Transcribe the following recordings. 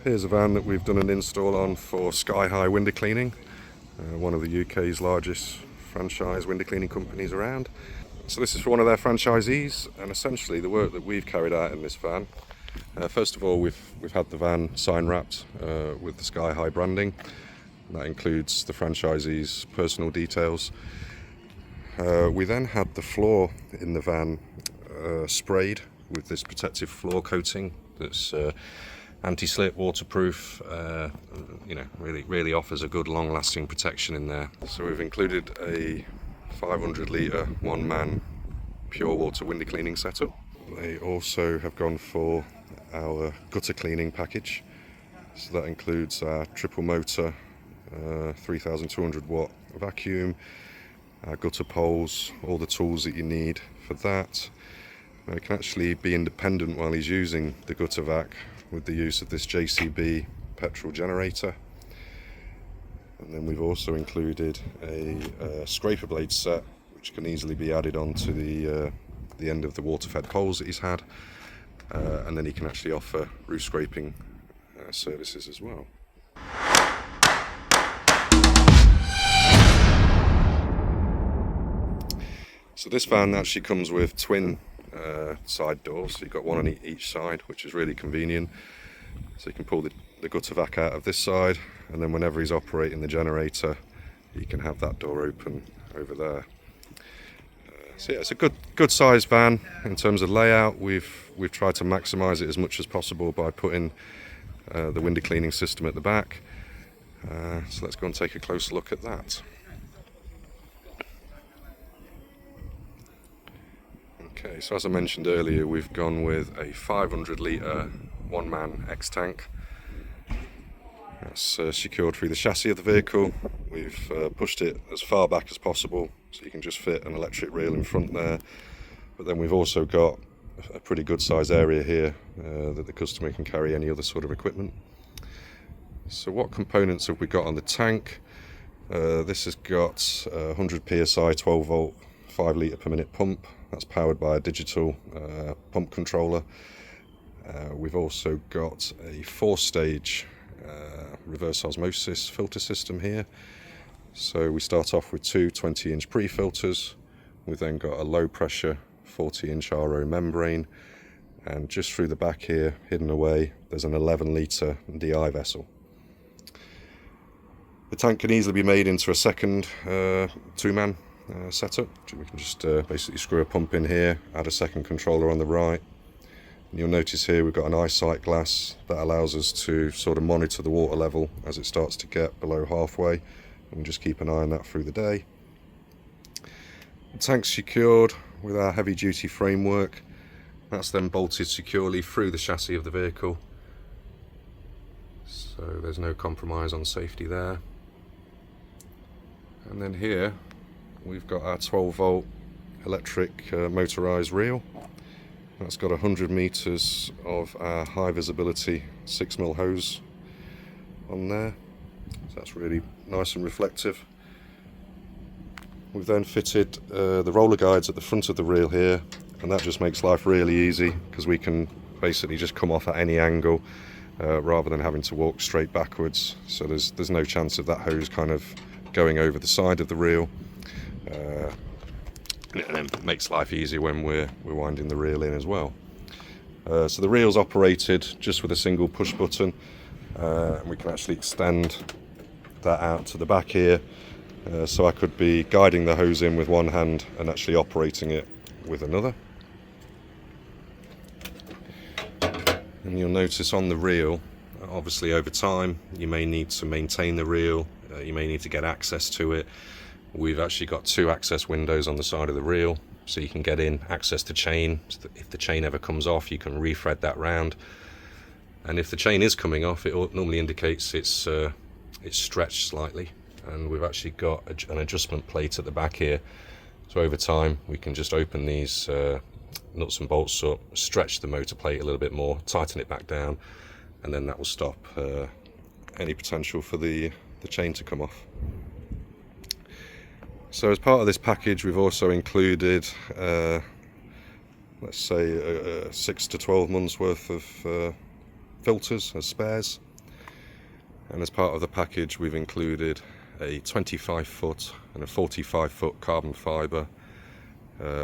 Here's a van that we've done an install on for SkyHigh window cleaning, one of the UK's largest franchise window cleaning companies around. So this is for one of their franchisees, and essentially the work that we've carried out in this van. First of all, we've had the van sign wrapped with the SkyHigh branding. That includes the franchisee's personal details. We then had the floor in the van sprayed with this protective floor coating that's anti-slip, waterproof, really offers a good long-lasting protection in there. So we've included a 500 litre one-man pure water window cleaning setup. They also have gone for our gutter cleaning package. So that includes our triple motor 3200 watt vacuum, our gutter poles, all the tools that you need for that. Now, he can actually be independent while he's using the gutter vac with the use of this JCB petrol generator. And then we've also included a scraper blade set, which can easily be added onto the end of the water-fed poles that he's had, and then he can actually offer roof scraping services as well. So this van actually comes with twin side doors, so you've got one on each side, which is really convenient. So you can pull the gutter vac out of this side, and then whenever he's operating the generator, you can have that door open over there. So yeah, it's a good sized van in terms of layout. We've tried to maximise it as much as possible by putting the window cleaning system at the back. So let's go and take a closer look at that. Okay, so as I mentioned earlier, we've gone with a 500 litre one-man X-tank. That's secured through the chassis of the vehicle. We've pushed it as far back as possible so you can just fit an electric reel in front there. But then we've also got a pretty good size area here that the customer can carry any other sort of equipment. So what components have we got on the tank? This has got 100 psi 12 volt 5 litre per minute pump. That's powered by a digital pump controller. We've also got a 4-stage reverse osmosis filter system here. So we start off with two 20-inch pre-filters. We've then got a low pressure 40-inch RO membrane, and just through the back here, hidden away, there's an 11 litre DI vessel. The tank can easily be made into a second two-man setup. We can just basically screw a pump in here, add a second controller on the right, and you'll notice here we've got an eyesight glass that allows us to sort of monitor the water level as it starts to get below halfway, and we just keep an eye on that through the day. The tank's secured with our heavy duty framework. That's then bolted securely through the chassis of the vehicle, so there's no compromise on safety there. And then here we've got our 12 volt electric motorised reel. That's got 100 metres of our high visibility 6mm hose on there, so that's really nice and reflective. We've then fitted the roller guides at the front of the reel here, and that just makes life really easy because we can basically just come off at any angle rather than having to walk straight backwards. So there's no chance of that hose kind of going over the side of the reel. And then makes life easy when we're winding the reel in as well. So the reel's operated just with a single push button, and we can actually extend that out to the back here. So I could be guiding the hose in with one hand and actually operating it with another. And you'll notice on the reel, obviously over time you may need to maintain the reel, you may need to get access to it. We've actually got two access windows on the side of the reel, so you can get in, access to chain, so that if the chain ever comes off you can re-thread that round. And if the chain is coming off, it normally indicates it's stretched slightly, and we've actually got an adjustment plate at the back here, so over time we can just open these nuts and bolts up, stretch the motor plate a little bit more, tighten it back down, and then that will stop any potential for the chain to come off. So as part of this package we've also included let's say 6 to 12 months worth of filters as spares. And as part of the package we've included a 25-foot and a 45-foot carbon fibre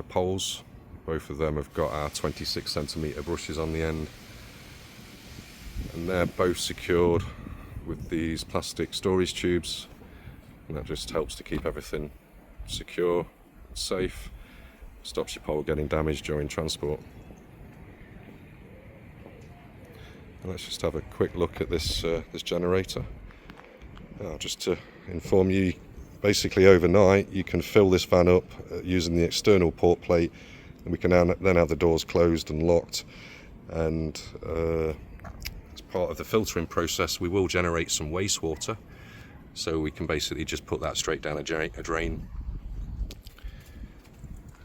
poles. Both of them have got our 26cm brushes on the end, and they're both secured with these plastic storage tubes, and that just helps to keep everything secure and safe, stops your pole getting damaged during transport. And let's just have a quick look at this this generator. Just to inform you, basically overnight you can fill this van up using the external port plate, and we can then have the doors closed and locked. And as part of the filtering process we will generate some wastewater, so we can basically just put that straight down a drain.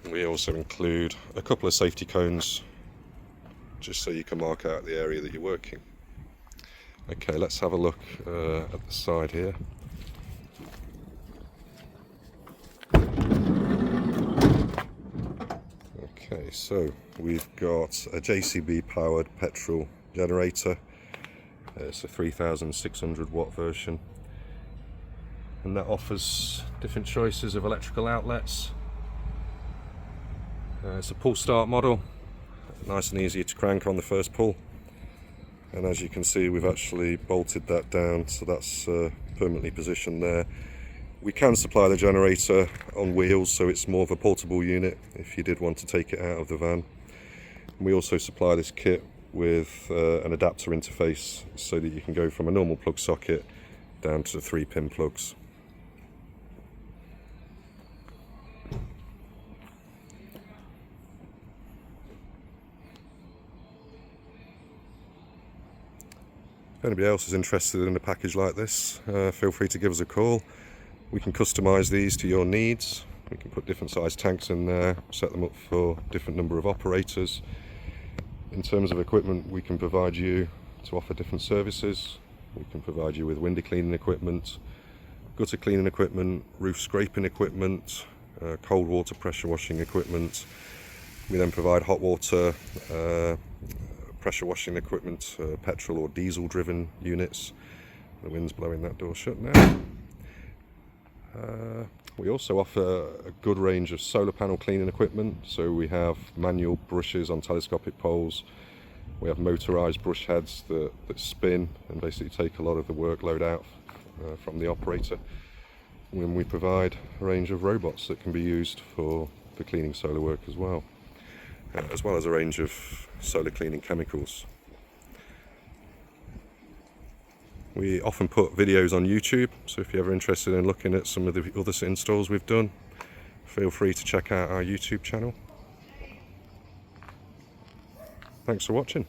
And we also include a couple of safety cones just so you can mark out the area that you're working. Okay, let's have a look at the side here. Okay, so we've got a JCB powered petrol generator. It's a 3600 watt version, and that offers different choices of electrical outlets. It's a pull start model, nice and easy to crank on the first pull. And as you can see, we've actually bolted that down, so that's permanently positioned there. We can supply the generator on wheels, so it's more of a portable unit if you did want to take it out of the van. And we also supply this kit with an adapter interface, so that you can go from a normal plug socket down to 3-pin plugs. If anybody else is interested in a package like this, feel free to give us a call. We can customise these to your needs. We can put different size tanks in there, set them up for different number of operators. In terms of equipment, we can provide you to offer different services. We can provide you with window cleaning equipment, gutter cleaning equipment, roof scraping equipment, cold water pressure washing equipment. We then provide hot water pressure washing equipment, petrol or diesel driven units. The wind's blowing that door shut now. We also offer a good range of solar panel cleaning equipment, so we have manual brushes on telescopic poles, we have motorised brush heads that spin and basically take a lot of the workload out from the operator. And we provide a range of robots that can be used for cleaning solar work as well as a range of solar cleaning chemicals. We often put videos on YouTube, so if you're ever interested in looking at some of the other installs we've done, feel free to check out our YouTube channel. Thanks for watching.